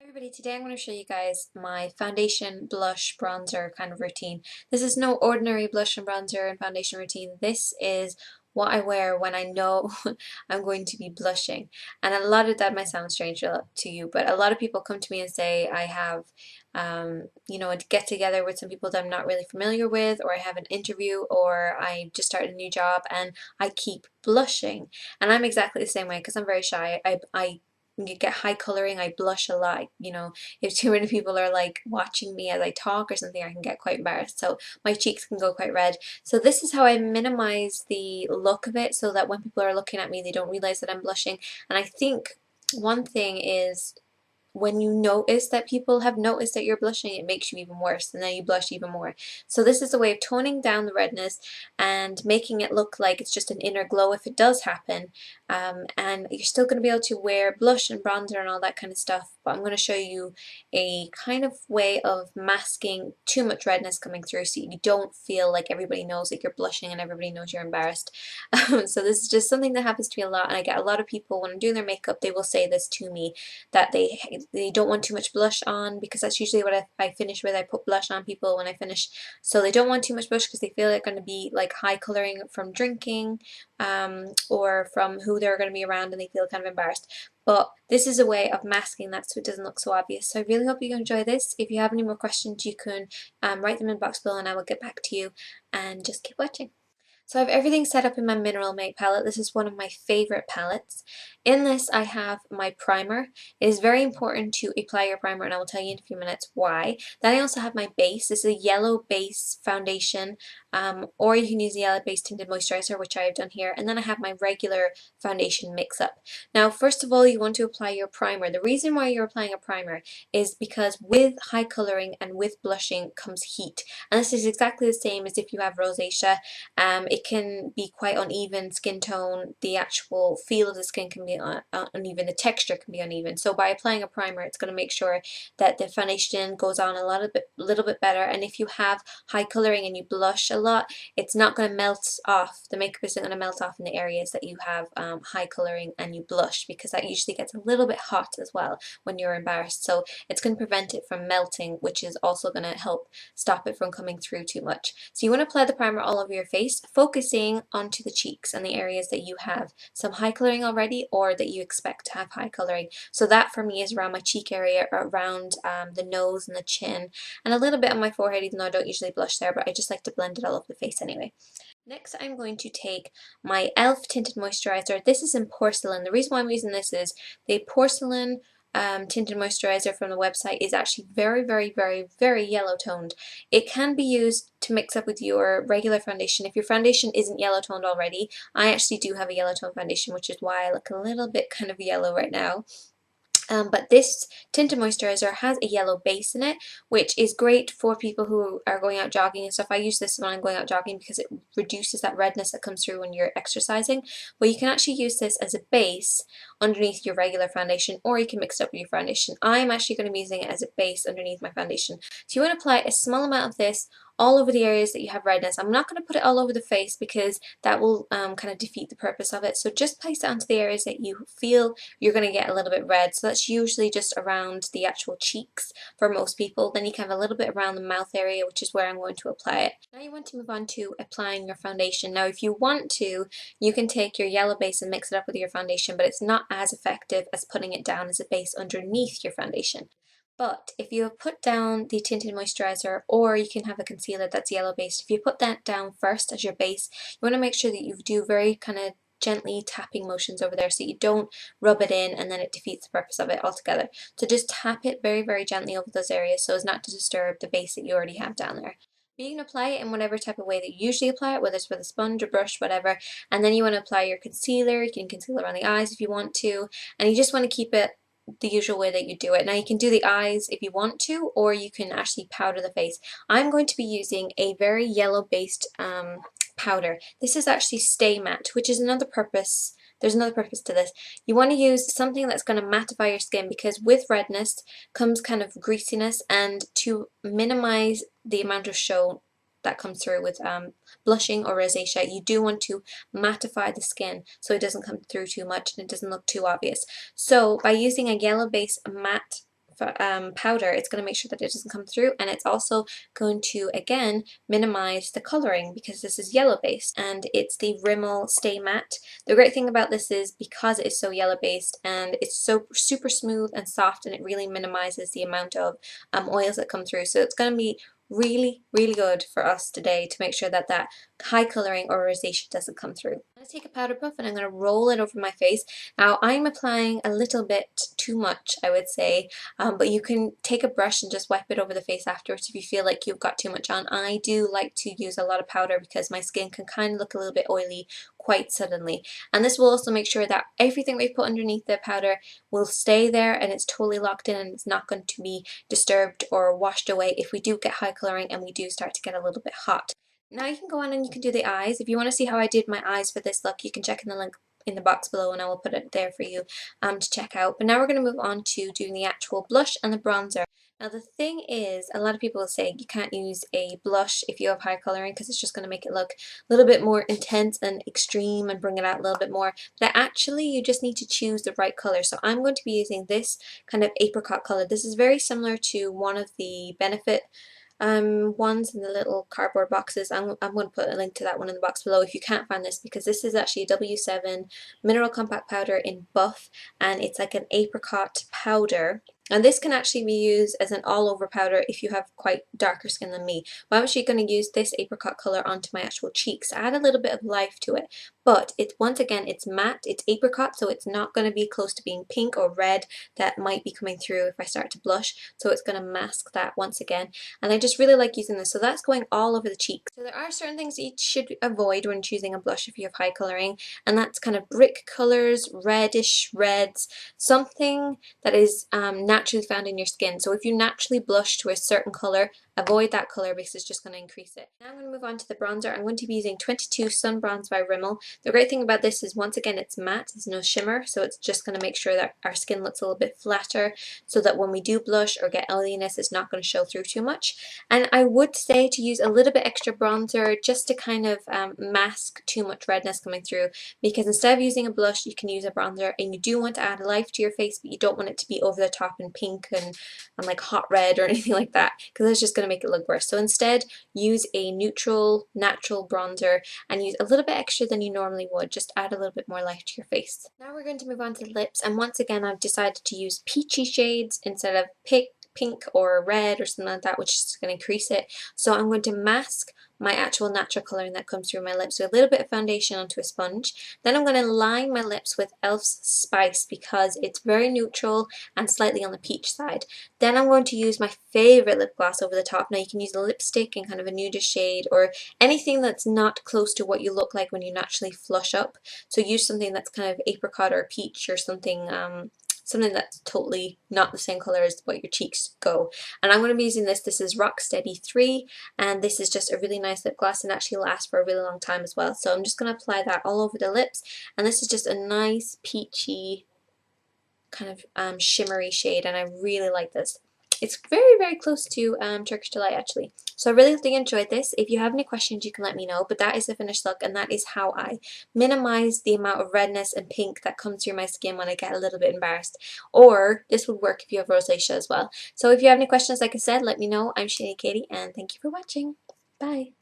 Everybody, today I'm going to show you guys my foundation, blush, bronzer kind of routine. This is no ordinary blush and bronzer and foundation routine. This is what I wear when I know I'm going to be blushing. And a lot of that might sound strange to you, but a lot of people come to me and say I have, a get together with some people that I'm not really familiar with, or I have an interview, or I just started a new job and I keep blushing. And I'm exactly the same way because I'm very shy. I get high coloring, I blush a lot. If too many people are like watching me as I talk or something, I can get quite embarrassed. So my cheeks can go quite red. So this is how I minimize the look of it so that when people are looking at me, they don't realize that I'm blushing. And I think one thing is when you notice that people have noticed that you're blushing, it makes you even worse, and then you blush even more. So this is a way of toning down the redness and making it look like it's just an inner glow if it does happen. And you're still going to be able to wear blush and bronzer and all that kind of stuff, but I'm going to show you a kind of way of masking too much redness coming through so you don't feel like everybody knows that you're blushing and everybody knows you're embarrassed. So this is just something that happens to me a lot, and I get a lot of people when I'm doing their makeup, they will say this to me, that they don't want too much blush on, because that's usually what I finish with. I put blush on people when I finish, so they don't want too much blush because they feel they're going to be like high coloring from drinking, or from who they're going to be around, and they feel kind of embarrassed. But this is a way of masking that so it doesn't look so obvious. So I really hope you enjoy this. If you have any more questions, you can write them in the box below and I will get back to you, and just keep watching. So I have everything set up in my Mineral Matte palette. This is one of my favorite palettes. In this I have my primer. It is very important to apply your primer, and I will tell you in a few minutes why. Then I also have my base. This is a yellow base foundation, or you can use a yellow base tinted moisturizer, which I have done here. And then I have my regular foundation mix-up. Now first of all, you want to apply your primer. The reason why you're applying a primer is because with high coloring and with blushing comes heat. And this is exactly the same as if you have rosacea. It can be quite uneven skin tone, the actual feel of the skin can be uneven, the texture can be uneven. So by applying a primer, it's going to make sure that the foundation goes on a little bit better. And if you have high coloring and you blush a lot, it's not going to melt off. The makeup isn't going to melt off in the areas that you have high coloring and you blush, because that usually gets a little bit hot as well when you're embarrassed. So it's going to prevent it from melting, which is also going to help stop it from coming through too much. So you want to apply the primer all over your face, focusing onto the cheeks and the areas that you have some high coloring already, or that you expect to have high coloring. So that for me is around my cheek area, around the nose and the chin, and a little bit on my forehead, even though I don't usually blush there, but I just like to blend it all over the face anyway. Next, I'm going to take my e.l.f. Tinted Moisturizer. This is in porcelain. The reason why I'm using this is the porcelain tinted moisturizer from the website is actually very, very, very, very yellow toned. It can be used to mix up with your regular foundation. If your foundation isn't yellow toned already, I actually do have a yellow tone foundation, which is why I look a little bit kind of yellow right now. But this tinted moisturizer has a yellow base in it, which is great for people who are going out jogging and stuff. I use this when I'm going out jogging because it reduces that redness that comes through when you're exercising. But you can actually use this as a base underneath your regular foundation, or you can mix it up with your foundation. I'm actually going to be using it as a base underneath my foundation. So you want to apply a small amount of this all over the areas that you have redness. I'm not going to put it all over the face because that will kind of defeat the purpose of it. So just place it onto the areas that you feel you're going to get a little bit red. So that's usually just around the actual cheeks for most people. Then you can have a little bit around the mouth area, which is where I'm going to apply it. Now you want to move on to applying your foundation. Now if you want to, you can take your yellow base and mix it up with your foundation, but it's not as effective as putting it down as a base underneath your foundation. But if you have put down the tinted moisturizer, or you can have a concealer that's yellow based, if you put that down first as your base, you want to make sure that you do very kind of gently tapping motions over there so you don't rub it in and then it defeats the purpose of it altogether. So just tap it very, very gently over those areas so as not to disturb the base that you already have down there. You can apply it in whatever type of way that you usually apply it, whether it's with a sponge or brush, whatever. And then you want to apply your concealer. You can conceal around the eyes if you want to, and you just want to keep it the usual way that you do it. Now you can do the eyes if you want to, or you can actually powder the face. I'm going to be using a very yellow based powder. This is actually Stay Matte, which is another purpose. There's another purpose to this. You want to use something that's going to mattify your skin, because with redness comes kind of greasiness, and to minimize the amount of show that comes through with blushing or rosacea, you do want to mattify the skin so it doesn't come through too much and it doesn't look too obvious. So by using a yellow base matte powder, it's going to make sure that it doesn't come through, and it's also going to, again, minimize the coloring because this is yellow based and it's the Rimmel Stay Matte. The great thing about this is because it's so yellow based and it's so super smooth and soft, and it really minimizes the amount of oils that come through. So it's going to be really, really good for us today to make sure that that high coloring or rosacea doesn't come through. I'm going to take a powder puff and I'm going to roll it over my face. Now I'm applying a little bit too much, I would say, but you can take a brush and just wipe it over the face afterwards if you feel like you've got too much on. I do like to use a lot of powder because my skin can kind of look a little bit oily quite suddenly, and this will also make sure that everything we've put underneath the powder will stay there and it's totally locked in and it's not going to be disturbed or washed away if we do get high coloring and we do start to get a little bit hot. Now you can go on and you can do the eyes. If you want to see how I did my eyes for this look, you can check in the link in the box below and I will put it there for you to check out. But now we're going to move on to doing the actual blush and the bronzer. Now the thing is, a lot of people will say you can't use a blush if you have high coloring because it's just going to make it look a little bit more intense and extreme and bring it out a little bit more. But actually you just need to choose the right color. So I'm going to be using this kind of apricot color. This is very similar to one of the Benefit ones in the little cardboard boxes. I'm going to put a link to that one in the box below if you can't find this, because this is actually a W7 mineral compact powder in buff, and it's like an apricot powder. And this can actually be used as an all-over powder if you have quite darker skin than me. But I'm actually going to use this apricot color onto my actual cheeks to add a little bit of life to it. But it's, once again, it's matte, it's apricot, so it's not going to be close to being pink or red that might be coming through if I start to blush. So it's going to mask that once again. And I just really like using this. So that's going all over the cheeks. So there are certain things that you should avoid when choosing a blush if you have high coloring, and that's kind of brick colors, reddish reds, something that is naturally found in your skin. So if you naturally blush to a certain color, avoid that color because it's just going to increase it. Now I'm going to move on to the bronzer. I'm going to be using 22 Sun Bronze by Rimmel. The great thing about this is, once again, it's matte, there's no shimmer, so it's just going to make sure that our skin looks a little bit flatter so that when we do blush or get oiliness, it's not going to show through too much. And I would say to use a little bit extra bronzer just to kind of mask too much redness coming through, because instead of using a blush, you can use a bronzer, and you do want to add life to your face, but you don't want it to be over the top and pink and like hot red or anything like that, because that's just going to make it look worse. So instead, use a neutral, natural bronzer and use a little bit extra than you normally would. Just add a little bit more life to your face. Now we're going to move on to the lips, and once again I've decided to use peachy shades instead of pink or red or something like that, which is going to increase it. So I'm going to mask my actual natural colouring that comes through my lips with a little bit of foundation onto a sponge. Then I'm going to line my lips with Elf's Spice because it's very neutral and slightly on the peach side. Then I'm going to use my favourite lip gloss over the top. Now you can use a lipstick in kind of a nudish shade or anything that's not close to what you look like when you naturally flush up. So use something that's kind of apricot or peach or something something that's totally not the same color as what your cheeks go. And I'm going to be using this. This is Rocksteady 3, and this is just a really nice lip gloss and actually lasts for a really long time as well. So I'm just going to apply that all over the lips, and this is just a nice peachy kind of shimmery shade, and I really like this. It's very, very close to Turkish Delight actually. So I really hope you enjoyed this. If you have any questions, you can let me know. But that is the finished look, and that is how I minimize the amount of redness and pink that comes through my skin when I get a little bit embarrassed. Or this would work if you have rosacea as well. So if you have any questions, like I said, let me know. I'm Shani Katie, and thank you for watching. Bye.